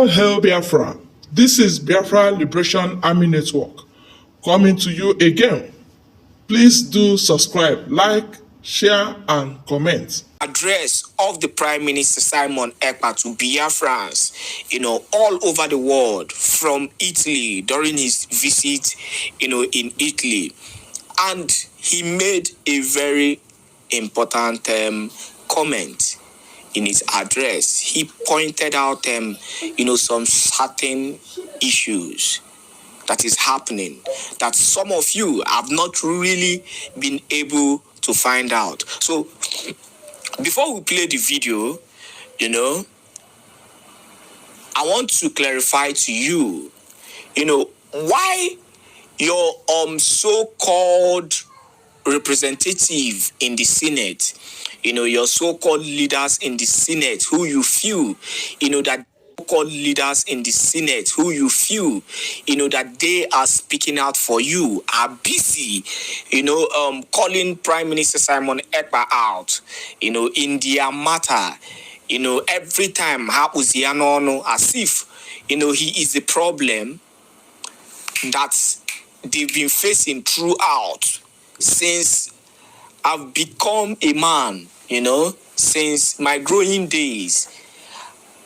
All hail Biafra. This is Biafra Liberation Army Network coming to you again. Please do subscribe, like, share, and comment. Address of the Prime Minister Simon Ekpa to Biafrans, all over the world, from Italy during his visit, in Italy. And he made a very important comment in his address. He pointed out, some certain issues that is happening that some of you have not really been able to find out. So before we play the video, I want to clarify to you, why your so-called representative in the Senate, your so-called leaders in the Senate who you feel, that so-called leaders in the Senate who you feel, that they are speaking out for you are busy, calling Prime Minister Simon Ekpa out, in their matter, every time as if, he is the problem that they've been facing throughout since I've become a man, since my growing days.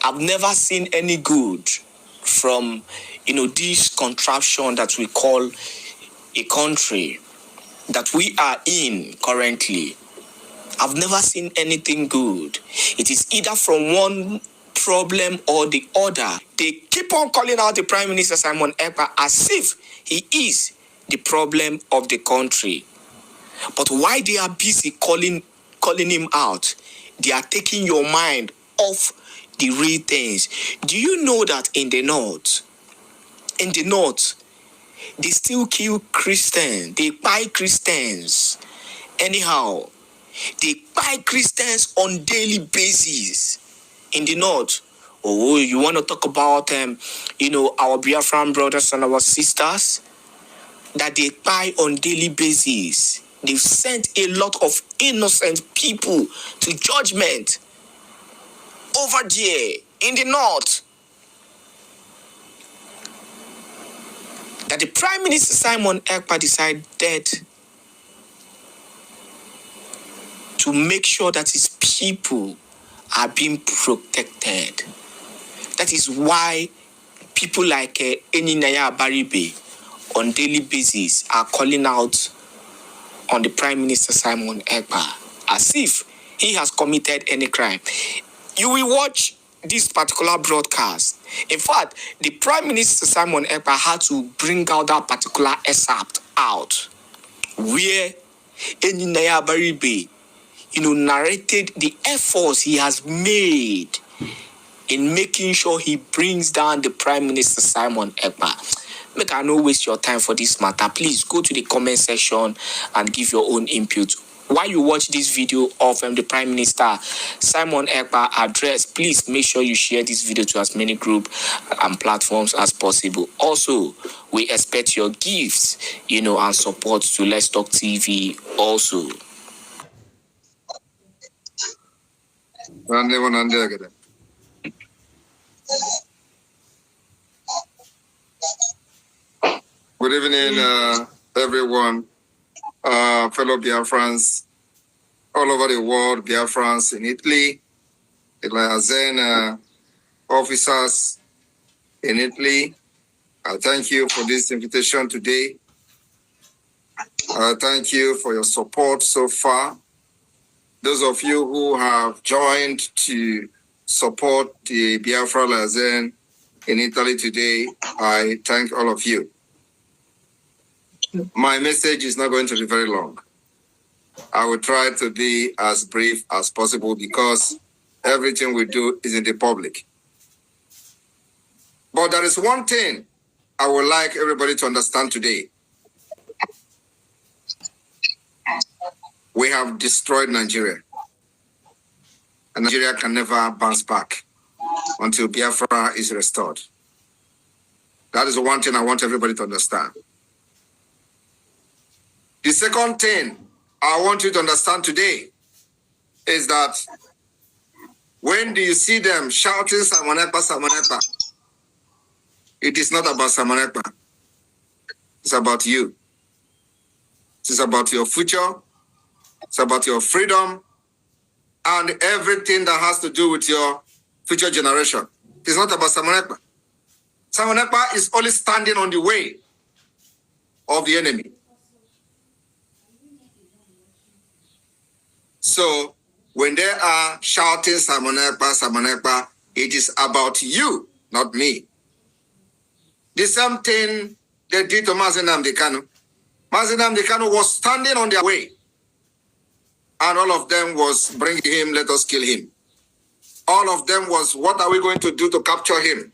I've never seen any good from, this contraption that we call a country that we are in currently. I've never seen anything good. It is either from one problem or the other. They keep on calling out the Prime Minister Simon Ekpa as if he is the problem of the country. But why they are busy calling him out, they are taking your mind off the real things. Do you know that in the north, they still kill Christians, they buy Christians anyhow. They buy Christians on daily basis in the north. Oh, you want to talk about our Biafran brothers and our sisters that they buy on daily basis. They've sent a lot of innocent people to judgment over there in the north. That the Prime Minister Simon Ekpa decided to make sure that his people are being protected. That is why people like Eninaya Baribe on daily basis are calling out on the Prime Minister Simon Ekpa as if he has committed any crime. You will watch this particular broadcast. In fact, the Prime Minister Simon Ekpa had to bring out that particular excerpt out where Eninaya Baribe narrated the efforts he has made in making sure he brings down the Prime Minister Simon Ekpa. Make I no waste your time for this matter. Please go to the comment section and give your own input. While you watch this video of the Prime Minister Simon Ekpa address, please make sure you share this video to as many groups and platforms as possible. Also, we expect your gifts, and support to Let's Talk TV also. Good evening, everyone, fellow Biafrans all over the world, Biafrans in Italy, the officers in Italy. I thank you for this invitation today. I thank you for your support so far. Those of you who have joined to support the Biafra Lazen in Italy today, I thank all of you. My message is not going to be very long. I will try to be as brief as possible because everything we do is in the public. But there is one thing I would like everybody to understand today. We have destroyed Nigeria. And Nigeria can never bounce back until Biafra is restored. That is the one thing I want everybody to understand. The second thing I want you to understand today is that when do you see them shouting Simon Ekpa, Simon Ekpa, It is not about Samanekpa. It's about you. It's about your future. It's about your freedom and everything that has to do with your future generation. It's not about Samanekpa. Samanekpa is only standing on the way of the enemy. So when they are shouting Samanekpa, Samanekpa, it is about you, not me. The same thing they did to Mazi Nnamdi Kanu. Mazi Nnamdi Kanu was standing on their way. And all of them was bring him, let us kill him. All of them was, what are we going to do to capture him?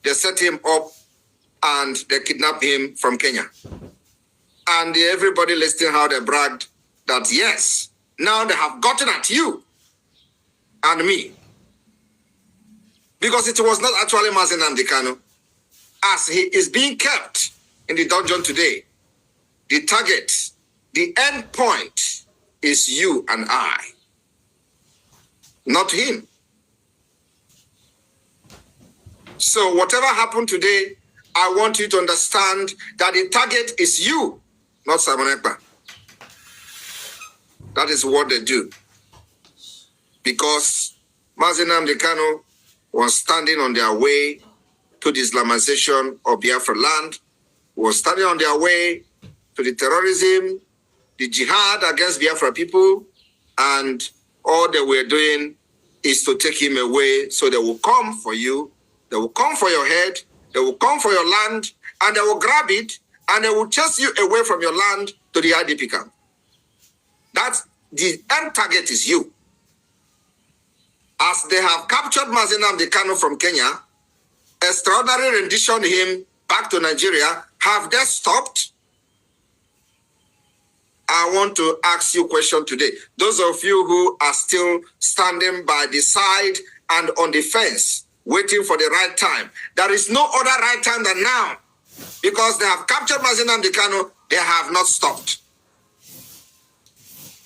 They set him up and they kidnapped him from Kenya. And everybody listening how they bragged that yes, now they have gotten at you and me. Because it was not actually Mazi Nnamdi Kanu. As he is being kept in the dungeon today, the target, the end point is you and I, not him. So whatever happened today, I want you to understand that the target is you, not Samanekpa. That is what they do. Because Mazi Nnamdi Kanu was standing on their way to the Islamization of Biafra land, was standing on their way to the terrorism, the jihad against Biafra people, and all they were doing is to take him away. So they will come for you, they will come for your head, they will come for your land, and they will grab it, and they will chase you away from your land to the IDP camp. That's the end target is you. As they have captured Mazi Nnamdi Kanu from Kenya, extraordinary rendition him back to Nigeria, have they stopped? I want to ask you a question today. Those of you who are still standing by the side and on the fence, waiting for the right time. There is no other right time than now. Because they have captured Mazi Nnamdi Kanu, they have not stopped.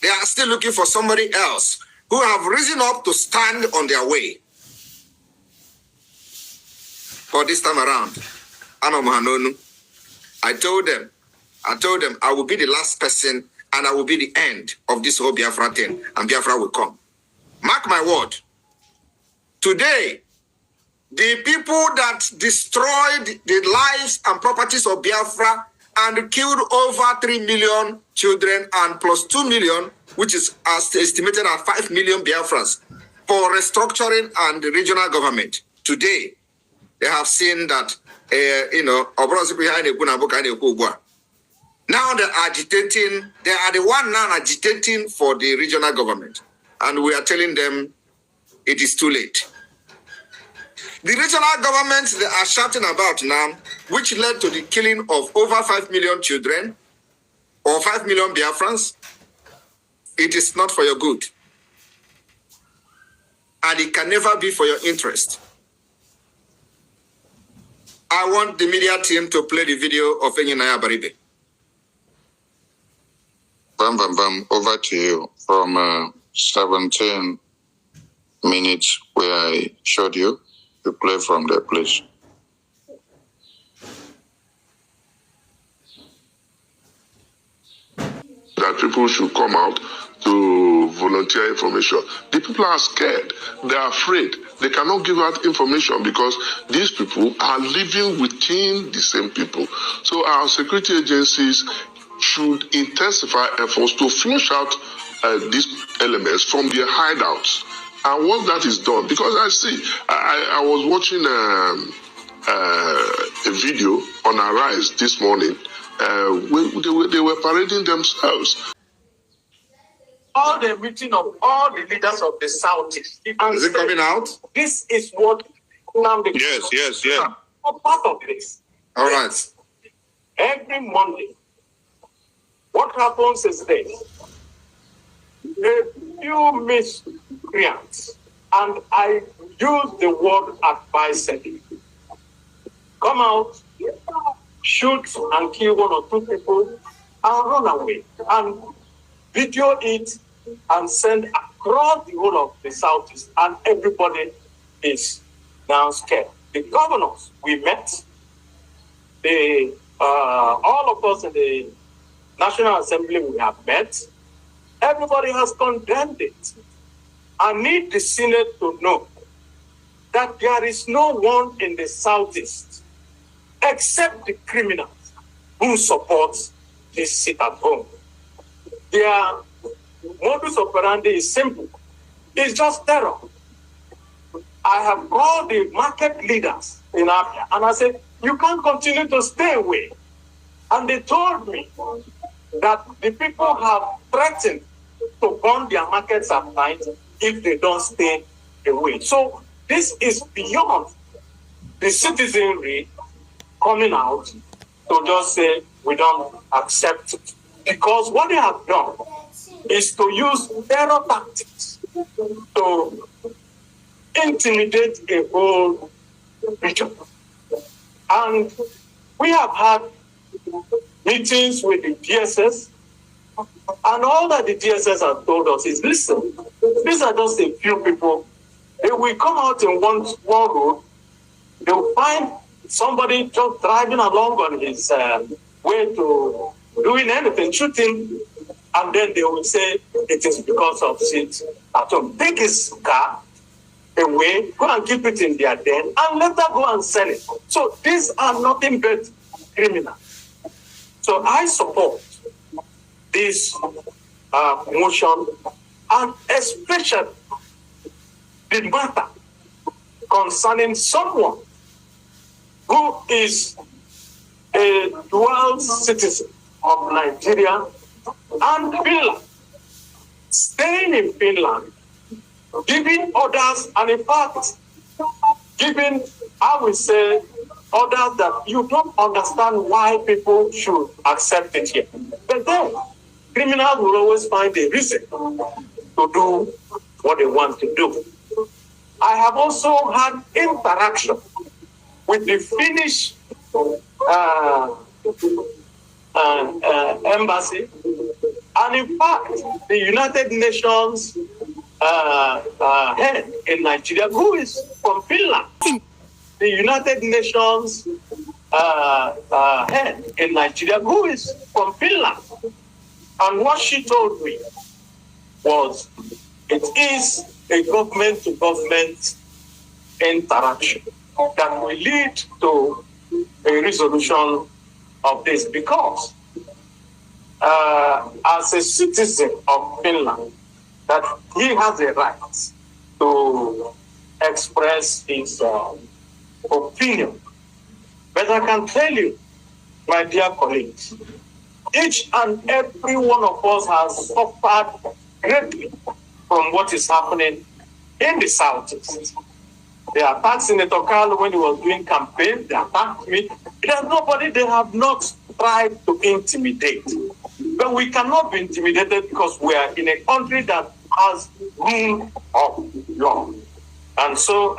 They are still looking for somebody else who have risen up to stand on their way. But this time around, I told them I will be the last person and I will be the end of this whole Biafra thing, and Biafra will come. Mark my word. Today, the people that destroyed the lives and properties of Biafra and killed over 3 million children and plus 2 million, which is estimated at 5 million Biafrans, for restructuring and the regional government. Today, they have seen that, now they're agitating, they are the one now agitating for the regional government. And we are telling them it is too late. The regional governments they are shouting about now, which led to the killing of over 5 million children or 5 million Biafrans, it is not for your good. And it can never be for your interest. I want the media team to play the video of Enyinaya Baribe. Bam, bam, bam. Over to you from 17 minutes where I showed you. You play from there, please. That people should come out to volunteer information. The people are scared. They are afraid. They cannot give out information because these people are living within the same people. So our security agencies should intensify efforts to flush out these elements from their hideouts. And once that is done, because I was watching a video on Arise this morning, they were parading themselves. All the meeting of all the leaders of the Southeast. Is it coming out? This is what Nnamdi. Yes. A part of this. All right. Every Monday, what happens is this. A few miscreants, and I use the word advisedly, come out, shoot and kill 1 or 2 people, and run away, and video it and send across the whole of the Southeast, and everybody is now scared. the governors, we met. All of us in the National Assembly, we have met. Everybody has condemned it. I need the Senate to know that there is no one in the Southeast except the criminals who support this sit at home. Their modus operandi is simple. It's just terror. I have called the market leaders in Abia and I said, you can't continue to stay away. And they told me that the people have threatened to burn their markets at night if they don't stay away. So this is beyond the citizenry coming out to just say we don't accept it. Because what they have done is to use terror tactics to intimidate a whole region. And we have had meetings with the DSS, and all that the DSS has told us is, listen, these are just a few people. If we come out in one road, they'll find somebody just driving along on his way to doing anything, shooting, and then they will say it is because of it at home. Take his car away, go and keep it in their den, and let them go and sell it. So these are nothing but criminals. So I support this motion, and especially the matter concerning someone who is a dual citizen of Nigeria and Finland, staying in Finland, giving orders, and in fact, giving, I will say, orders that you don't understand why people should accept it here. But then, criminals will always find a reason to do what they want to do. I have also had interaction with the Finnish embassy, and in fact, the United Nations head in Nigeria, who is from Finland. The United Nations head in Nigeria, who is from Finland. And what she told me was, it is a government-to-government interaction that will lead to a resolution of this, because as a citizen of Finland, that he has a right to express his opinion. But I can tell you, my dear colleagues, each and every one of us has suffered greatly from what is happening in the Southeast. They attacked Senator Carlo when he was doing campaign. They attacked me. There's nobody they have not tried to intimidate. But we cannot be intimidated because we are in a country that has rule of law. And so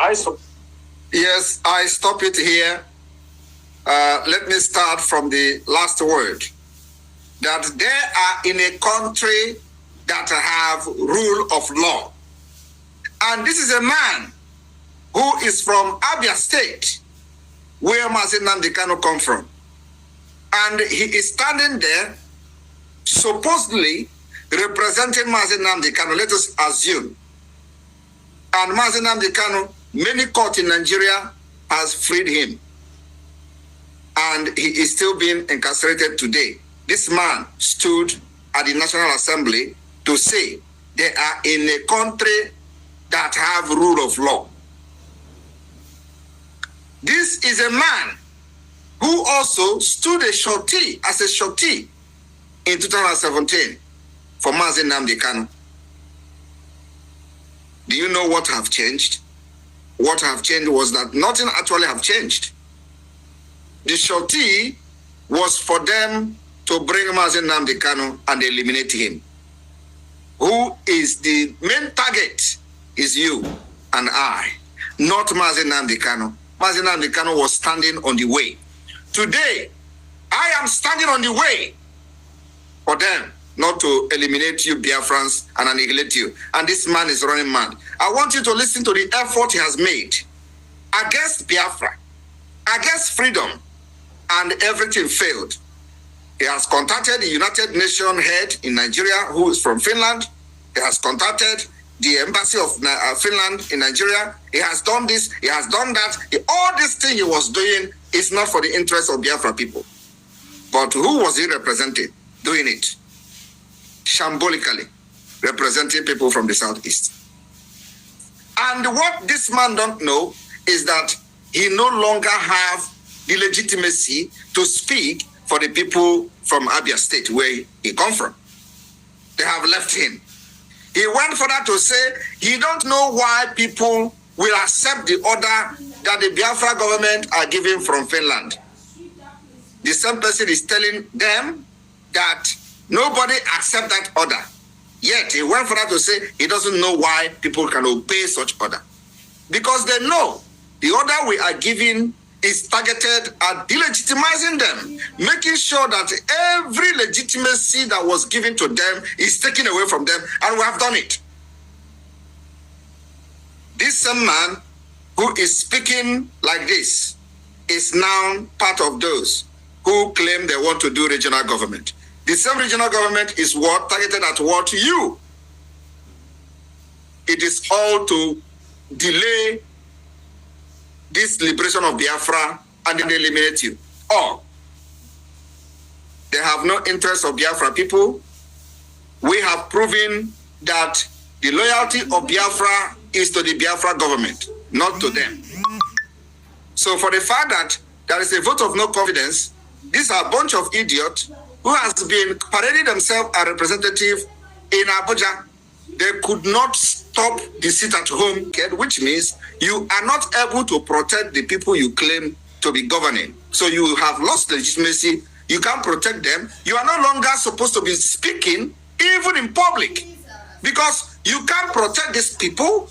Yes, I stop it here. Let me start from the last word. That they are in a country that have rule of law. And this is a man who is from Abia State, where Mazi Nnamdi Kanu come from. And he is standing there, supposedly representing Mazi Nnamdi Kanu, let us assume. And Mazi Nnamdi Kanu, many courts in Nigeria has freed him. And he is still being incarcerated today. This man stood at the National Assembly to say they are in a country that have rule of law. This is a man who also stood as a shorty in 2017 for Mazi Nnamdi Kanu. Do you know what have changed? What have changed was that nothing actually have changed. The shorty was for them to bring Mazi Nnamdi Kanu and eliminate him. Who is the main target is you and I, not Mazi Nnamdi Kanu. Mazi Nnamdi Kanu was standing on the way. Today, I am standing on the way for them not to eliminate you, Biafrans, and annihilate you. And this man is running mad. I want you to listen to the effort he has made against Biafra, against freedom, and everything failed. He has contacted the United Nations head in Nigeria, who is from Finland. He has contacted the embassy of Finland in Nigeria. He has done this, he has done that. All this thing he was doing is not for the interest of Biafra people. But who was he representing doing it? Shambolically, representing people from the southeast. And what this man don't know is that he no longer have the legitimacy to speak for the people from Abia State, where he come from. They have left him. He went further to say he don't know why people will accept the order that the Biafra government are giving from Finland. The same person is telling them that nobody accept that order. Yet he went further to say he doesn't know why people can obey such order. Because they know the order we are giving is targeted at delegitimizing them, making sure that every legitimacy that was given to them is taken away from them, and we have done it. This same man who is speaking like this is now part of those who claim they want to do regional government. The same regional government is what targeted at what you. It is all to delay this liberation of Biafra and then eliminate you. Or they have no interest of Biafra people. We have proven that the loyalty of Biafra is to the Biafra government, not to them. So for the fact that there is a vote of no confidence, these are a bunch of idiots who has been parading themselves as representative in Abuja. They could not stop the sit at home, which means you are not able to protect the people you claim to be governing. So you have lost legitimacy. You can't protect them. You are no longer supposed to be speaking even in public, because you can't protect these people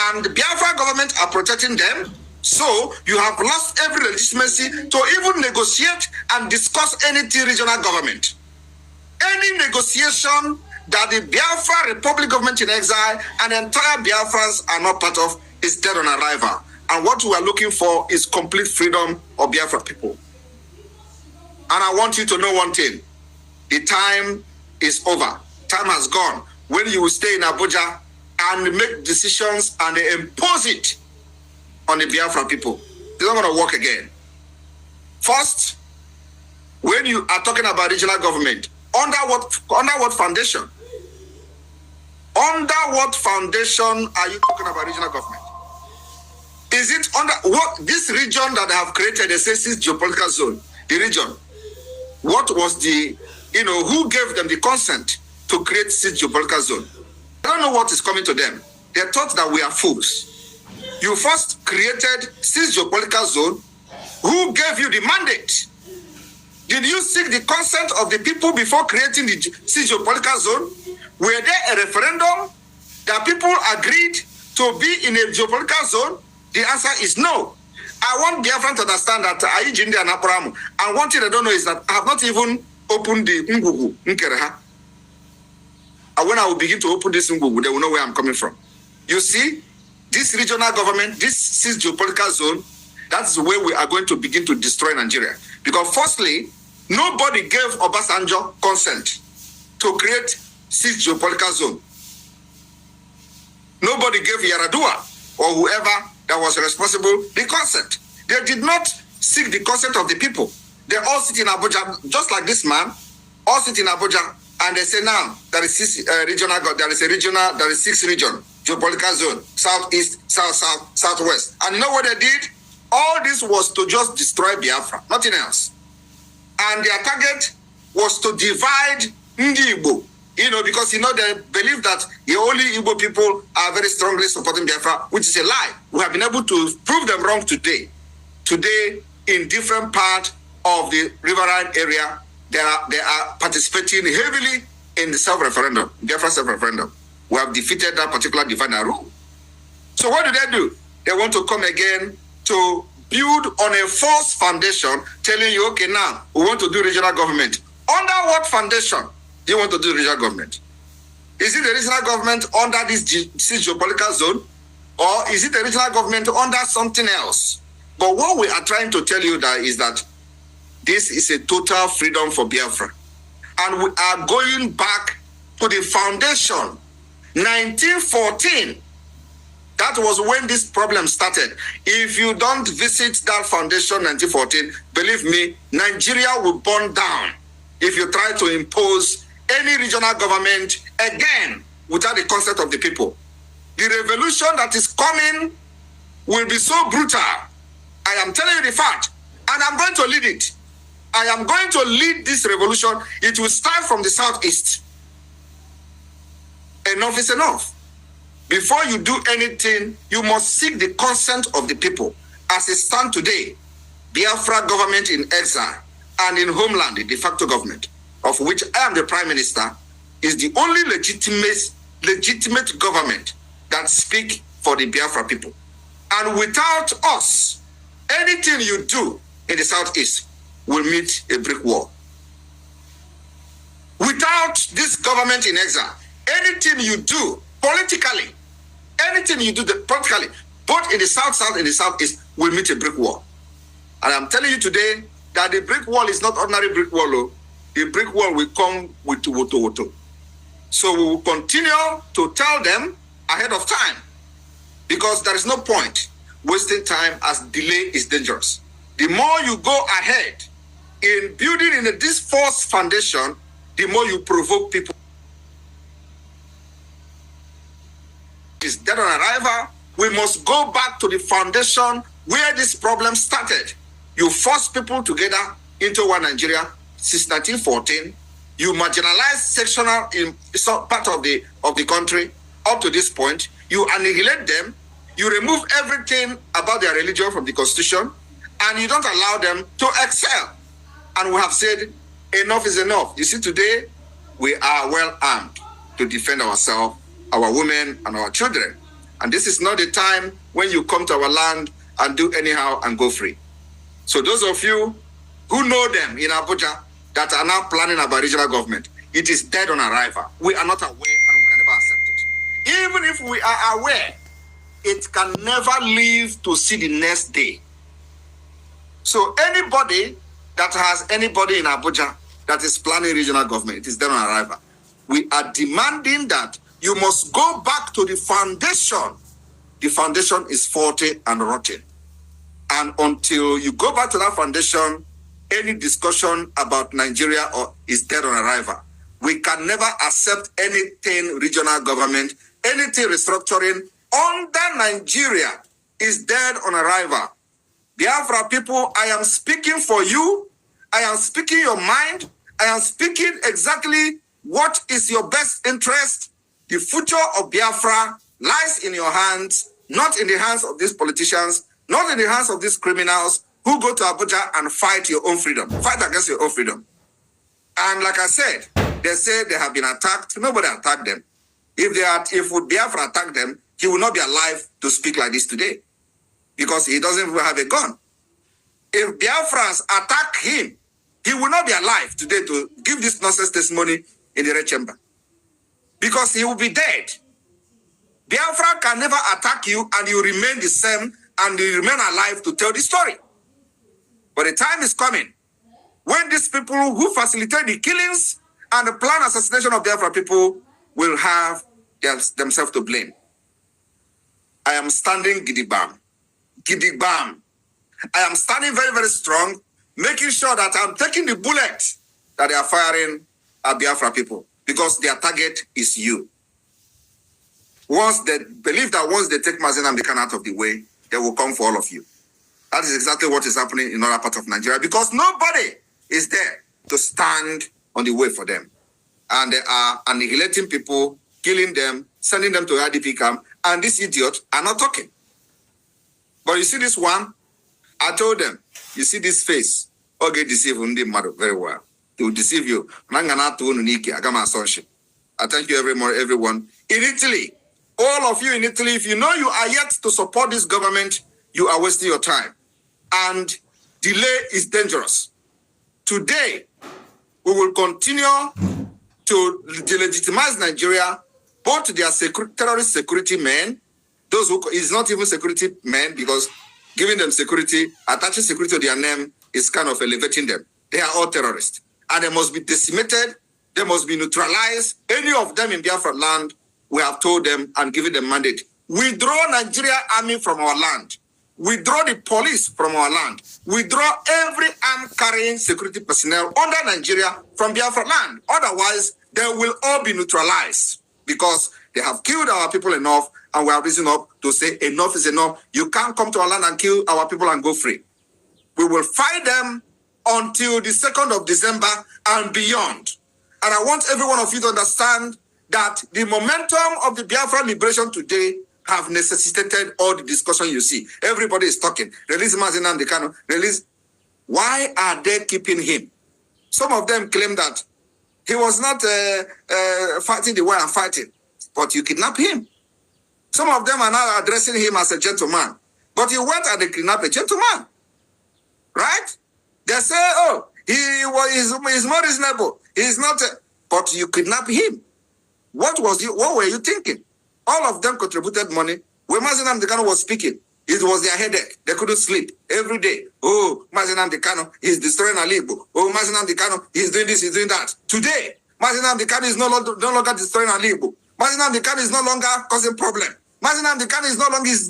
and the Biafra government are protecting them. So you have lost every legitimacy to even negotiate and discuss anything regional government. Any negotiation that the Biafra Republic government in exile and entire Biafrans are not part of is dead on arrival. And what we are looking for is complete freedom of Biafra people. And I want you to know one thing. The time is over. Time has gone. When you will stay in Abuja and make decisions and impose it on the Biafra people, it's not going to work again. First, when you are talking about regional government, under what foundation? Under what foundation are you talking about regional government? Is it under what this region that they have created, the sixth geopolitical zone, the region? What was the, who gave them the consent to create sixth geopolitical zone? I don't know what is coming to them. They thought that we are fools. You first created sixth geopolitical zone. Who gave you the mandate? Did you seek the consent of the people before creating the sixth geopolitical zone? Were there a referendum that people agreed to be in a geopolitical zone? The answer is no. I want Biafran to understand that Aiji India and Aparamu. And one thing I don't know is that I have not even opened the Ngugu Nkereha. And when I will begin to open this Ngugu, they will know where I'm coming from. You see, this regional government, this sixth geopolitical zone, that's where we are going to begin to destroy Nigeria. Because firstly, nobody gave Obasanjo consent to create sixth geopolitical zone. Nobody gave Yaradua or whoever that was responsible the consent. They did not seek the consent of the people. They all sit in Abuja, just like this man, all sit in Abuja, and they say now there is six there is six region, geopolitical zone, southeast, south, southwest. And you know what they did? All this was to just destroy Biafra, nothing else. And their target was to divide Ndi Igbo, because they believe that the only Igbo people are very strongly supporting Biafra, which is a lie. We have been able to prove them wrong today. Today, in different parts of the riverine area, they are participating heavily in the self-referendum, Biafra self-referendum. We have defeated that particular divide and rule. So what do? They want to come again to build on a false foundation, telling you, okay, now we want to do regional government. Under what foundation do you want to do regional government? Is it the regional government under this geopolitical zone? Or is it a regional government under something else? But what we are trying to tell you that is that this is a total freedom for Biafra. And we are going back to the foundation, 1914. That was when this problem started. If you don't visit that foundation, 1914, believe me, Nigeria will burn down if you try to impose any regional government again without the consent of the people. The revolution that is coming will be so brutal. I am telling you the fact, and I'm going to lead it. I am going to lead this revolution. It will start from the southeast. Enough is enough. Before you do anything, you must seek the consent of the people. As it stands today, Biafra government in exile and in homeland, the de facto government, of which I am the prime minister, is the only legitimate government that speaks for the Biafra people. And without us, anything you do in the southeast will meet a brick wall. Without this government in exile, anything you do politically, anything you do politically, both in the south and the southeast, will meet a brick wall. And I'm telling you today that the brick wall is not ordinary brick wall. The brick wall will come with woto. So we will continue to tell them ahead of time, because there is no point wasting time, as delay is dangerous. The more you go ahead in building in this false foundation, the more you provoke people. Is dead on arrival. We must go back to the foundation where this problem started. You force people together into one Nigeria since 1914. You marginalize sectional in some part of the country up to this point. You annihilate them. You remove everything about their religion from the constitution, and you don't allow them to excel. And we have said enough is enough. You see, today we are well armed to defend ourselves, our women and our children. And this is not the time when you come to our land and do anyhow and go free. So those of you who know them in Abuja that are now planning about regional government, it is dead on arrival. We are not aware, and we can never accept it. Even if we are aware, it can never live to see the next day. So anybody that has anybody in Abuja that is planning regional government, it is dead on arrival. We are demanding that you must go back to the foundation. The foundation is faulty and rotten. And until you go back to that foundation, any discussion about Nigeria is dead on arrival. We can never accept anything regional government, anything restructuring under Nigeria is dead on arrival. Biafra people, I am speaking for you. I am speaking your mind. I am speaking exactly what is your best interest. The future of Biafra lies in your hands, not in the hands of these politicians, not in the hands of these criminals who go to Abuja and fight your own freedom, fight against your own freedom. And like I said, they say they have been attacked. Nobody attacked them. If Biafra attacked them, he will not be alive to speak like this today, because he doesn't even have a gun. If Biafrans attack him, he will not be alive today to give this nonsense testimony in the red chamber, because he will be dead. Biafra can never attack you and you remain the same and you remain alive to tell the story. But the time is coming when these people who facilitate the killings and the planned assassination of Biafra people will have themselves to blame. I am standing gidigam. Gidigam. I am standing very, very strong, making sure that I'm taking the bullet that they are firing at Biafra people, because their target is you. Once they believe that once they take Mazen and Khan out of the way, they will come for all of you. That is exactly what is happening in other parts of Nigeria, because nobody is there to stand on the way for them. And they are annihilating people, killing them, sending them to IDP camp, and these idiots are not talking. But you see this one? I told them, you see this face? Okay, deceive them very well. They will deceive you. I thank you everyone. In Italy, all of you in Italy, if you know you are yet to support this government, you are wasting your time. And delay is dangerous. Today, we will continue to delegitimize Nigeria, both their terrorist security men Those who is not even security men, because giving them security, attaching security to their name is kind of elevating them. They are all terrorists. And they must be decimated. They must be neutralized. Any of them in Biafra land, we have told them and given them mandate. Withdraw Nigeria army from our land. Withdraw the police from our land. Withdraw every arm-carrying security personnel under Nigeria from Biafra land. Otherwise, they will all be neutralized because they have killed our people enough, and we have risen up to say enough is enough. You can't come to our land and kill our people and go free. We will fight them until the 2nd of December and beyond. And I want every one of you to understand that the momentum of the Biafra liberation today have necessitated all the discussion you see. Everybody is talking. Release Mazi Nnamdi Kanu. Release. Why are they keeping him? Some of them claim that he was not fighting the way I'm fighting, but you kidnap him. Some of them are now addressing him as a gentleman, but he went and they kidnapped a gentleman. Right? They say, oh, he's more reasonable. He's not, but you kidnap him. What were you thinking? All of them contributed money. When Mazi Nnamdi Kanu was speaking, it was their headache. They couldn't sleep every day. Oh, Mazi Nnamdi Kanu is destroying Alibo. Oh, Mazi Nnamdi Kanu, he's doing this, he's doing that. Today, Mazi Nnamdi Kanu is no longer destroying Alibo. Mazi Nnamdi Kanu is no longer causing problem. Mazi Nnamdi Kanu is no longer is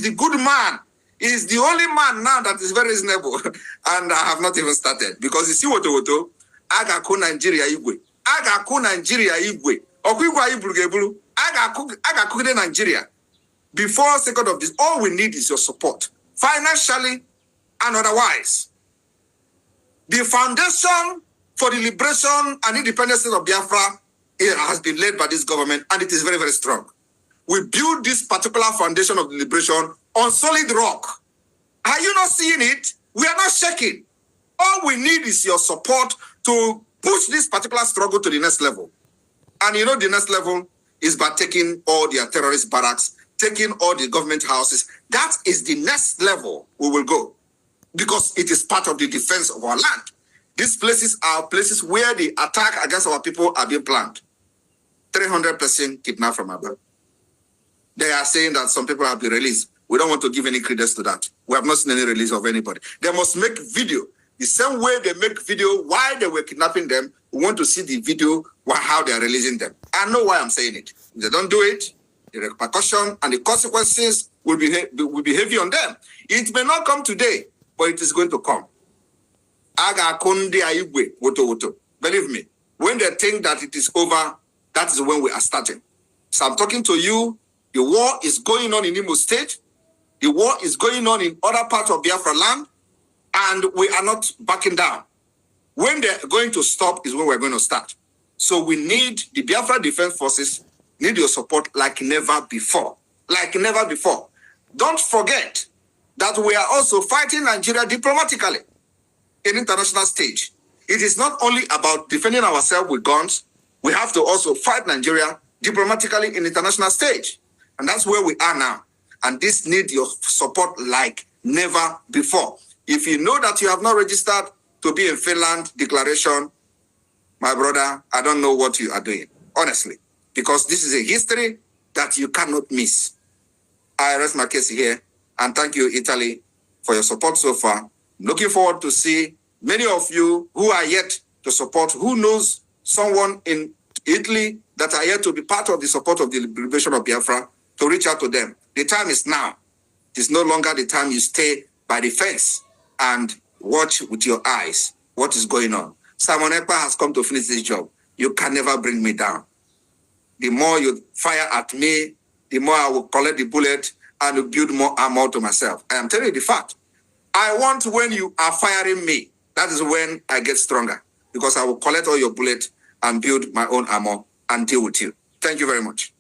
the good man. He's the only man now that is very reasonable. And I have not even started. Because you see what Agaku Nigeria Igwe. Agaku Nigeria Igwe. Okigwa Ibrugebulu. Agaku Nigeria. Before 2nd of this, all we need is your support. Financially and otherwise. The foundation for the liberation and independence of Biafra, it has been led by this government, and it is very, very strong. We build this particular foundation of the liberation on solid rock. Are you not seeing it? We are not shaking. All we need is your support to push this particular struggle to the next level. And you know the next level is by taking all their terrorist barracks, taking all the government houses. That is the next level we will go, because it is part of the defense of our land. These places are places where the attack against our people are being planned. 300% kidnapped from Aba. They are saying that some people have been released. We don't want to give any credence to that. We have not seen any release of anybody. They must make video. The same way they make video while they were kidnapping them, we want to see the video how they are releasing them. I know why I'm saying it. If they don't do it, the repercussion and the consequences will be heavy on them. It may not come today, but it is going to come. Believe me, when they think that it is over, that is when we are starting. So I'm talking to you. The war is going on in Imo State. The war is going on in other parts of Biafra land, and we are not backing down. When they're going to stop is when we're going to start. So we need the Biafra Defense Forces, need your support like never before. Like never before. Don't forget that we are also fighting Nigeria diplomatically in international stage. It is not only about defending ourselves with guns. We have to also fight Nigeria diplomatically in international stage. And that's where we are now. And this needs your support like never before. If you know that you have not registered to be in Finland declaration, my brother, I don't know what you are doing, honestly, because this is a history that you cannot miss. I rest my case here, and thank you, Italy, for your support so far. Looking forward to see many of you who are yet to support, who knows someone in Italy that are yet to be part of the support of the liberation of Biafra, to reach out to them. The time is now. It is no longer the time you stay by the fence and watch with your eyes what is going on. Simon Ekpa has come to finish this job. You can never bring me down. The more you fire at me, the more I will collect the bullet and build more armor to myself. I am telling you the fact. I want when you are firing me, that is when I get stronger, because I will collect all your bullets and build my own armor and deal with you. Thank you very much.